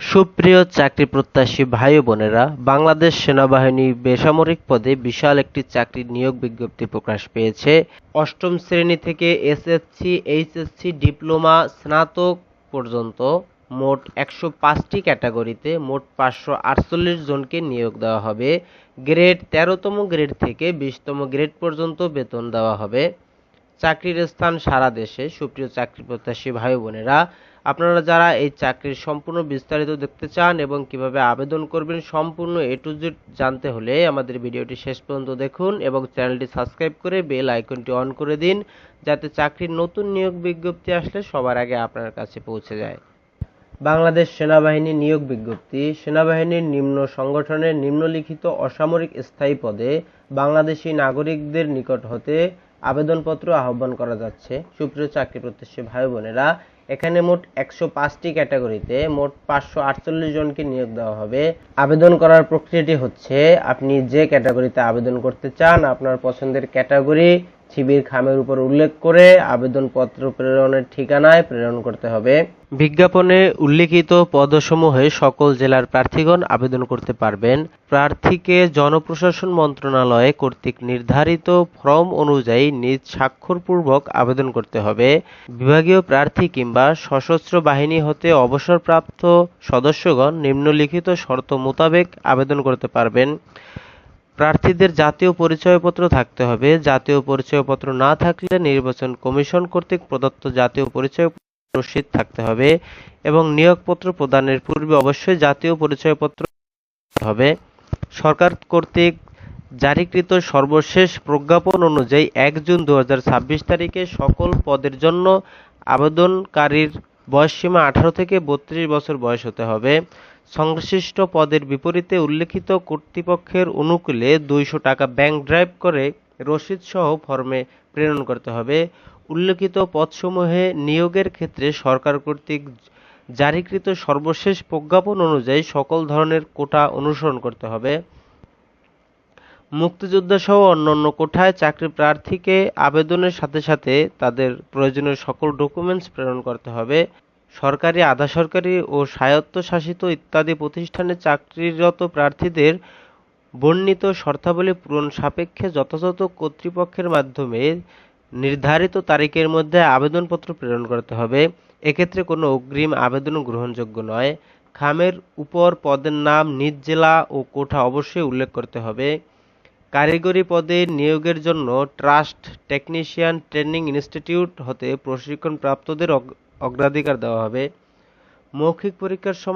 সুপ্রিয় চাকরি প্রত্যাশী ভাই ও বোনেরা, বাংলাদেশ সেনাবাহিনী বেসামরিক পদে বিশাল একটি চাকরির নিয়োগ বিজ্ঞপ্তি প্রকাশ পেয়েছে। অষ্টম শ্রেণী থেকে এসএসসি, এইচএসসি, ডিপ্লোমা, স্নাতক পর্যন্ত মোট 105টি ক্যাটাগরিতে মোট 548 জনকে নিয়োগ দেওয়া হবে। গ্রেড 13তম গ্রেড থেকে 20তম গ্রেড পর্যন্ত বেতন দেওয়া হবে। চাকরির স্থান সারা দেশে। সুপ্রিয় চাকরি প্রত্যাশী ভাই বোনেরা, আপনারা যারা এই চাকরির সম্পূর্ণ বিস্তারিত দেখতে চান এবং কিভাবে আবেদন করবেন সম্পূর্ণ এ টু জেড জানতে হলে আমাদের ভিডিওটি শেষ পর্যন্ত দেখুন এবং চ্যানেলটি সাবস্ক্রাইব করে বেল আইকনটি অন করে দিন, যাতে চাকরির নতুন নিয়োগ বিজ্ঞপ্তি আসলে সবার আগে আপনার কাছে পৌঁছে যায়। বাংলাদেশ সেনাবাহিনী নিয়োগ বিজ্ঞপ্তি। সেনাবাহিনীর নিম্ন সংগঠনের নিম্নলিখিত অসামরিক স্থায়ী পদে বাংলাদেশী নাগরিকদের নিকট হতে আবেদনপত্র আহ্বান করা যাচ্ছে। সুপ্রিয় চাকরি প্রত্যাশী ভাই বোনেরা, এখানে মোট 105টি ক্যাটাগরিতে মোট 548 জনকে নিয়োগ দেওয়া হবে। আবেদন করার প্রক্রিয়াটি হচ্ছে, আপনি যে ক্যাটাগরিতে আবেদন করতে চান আপনার পছন্দের ক্যাটাগরি শিবির খামের উপর উল্লেখ করে আবেদনপত্র প্রেরণের ঠিকানায় প্রেরণ করতে হবে। বিজ্ঞাপনে উল্লিখিত পদসমূহে সকল জেলার প্রার্থীগণ আবেদন করতে পারবেন। প্রার্থীকে জনপ্রশাসন মন্ত্রণালয়ে কর্তৃক নির্ধারিত ফরম অনুযায়ী নিজ স্বাক্ষরপূর্বক আবেদন করতে হবে। বিভাগীয় প্রার্থী কিংবা সশস্ত্র বাহিনী হতে অবসরপ্রাপ্ত সদস্যগণ নিম্নলিখিত শর্ত মোতাবেক আবেদন করতে পারবেন। প্রার্থীদের জাতীয় পরিচয়পত্র থাকতে হবে। জাতীয় পরিচয়পত্র না থাকলে নির্বাচন কমিশন কর্তৃক প্রদত্ত জাতীয় পরিচয় রসিদ থাকতে হবে এবং নিয়োগপত্র প্রদানের পূর্বে অবশ্যই জাতীয় পরিচয়পত্র হবে। সরকার কর্তৃক জারিকৃত সর্বশেষ প্রজ্ঞাপন অনুযায়ী 1 জুন 2026 তারিখে সকল পদের জন্য আবেদনকারীর বয়সসীমা 18 থেকে 32 বছর বয়স হতে হবে। সংশ্লিষ্ট পদের বিপরীতে উল্লিখিত কর্তৃপক্ষের অনুকূলে 200 টাকা ব্যাংক ড্রাইভ করে রসিদ সহ ফর্মে প্রেরণ করতে হবে। উল্লিখিত পদসমূহে নিয়োগের ক্ষেত্রে সরকার কর্তৃক জারিকৃত সর্বশেষ প্রজ্ঞাপন অনুযায়ী সকল ধরনের কোটা অনুসরণ করতে হবে। মুক্তিযোদ্ধা সহ অন্যান্য কোটায় চাকরি প্রার্থীকে আবেদনের সাথে সাথে তাদের প্রয়োজনীয় সকল ডকুমেন্টস প্রেরণ করতে হবে। সরকারি, আধা সরকারি ও স্বায়ত্তশাসিত ইত্যাদি প্রতিষ্ঠানে চাকরিরত প্রার্থীদের বর্ণিত শর্তাবলী পূরণ সাপেক্ষে যথাযথ কর্তৃপক্ষের মাধ্যমে নির্ধারিত তারিখের মধ্যে আবেদনপত্র প্রেরণ করতে হবে। এক্ষেত্রে কোনো অগ্রিম আবেদন গ্রহণযোগ্য নয়। খামের উপর পদের নাম, নিজ জেলা ও কোটা অবশ্যই উল্লেখ করতে হবে। কারিগরি পদে নিয়োগের জন্য ট্রাস্ট টেকনিশিয়ান ট্রেনিং ইনস্টিটিউট হতে প্রশিক্ষণপ্রাপ্তদের অগ্রাধিকার দেওয়া হবে। মৌখিক পরীক্ষার সময়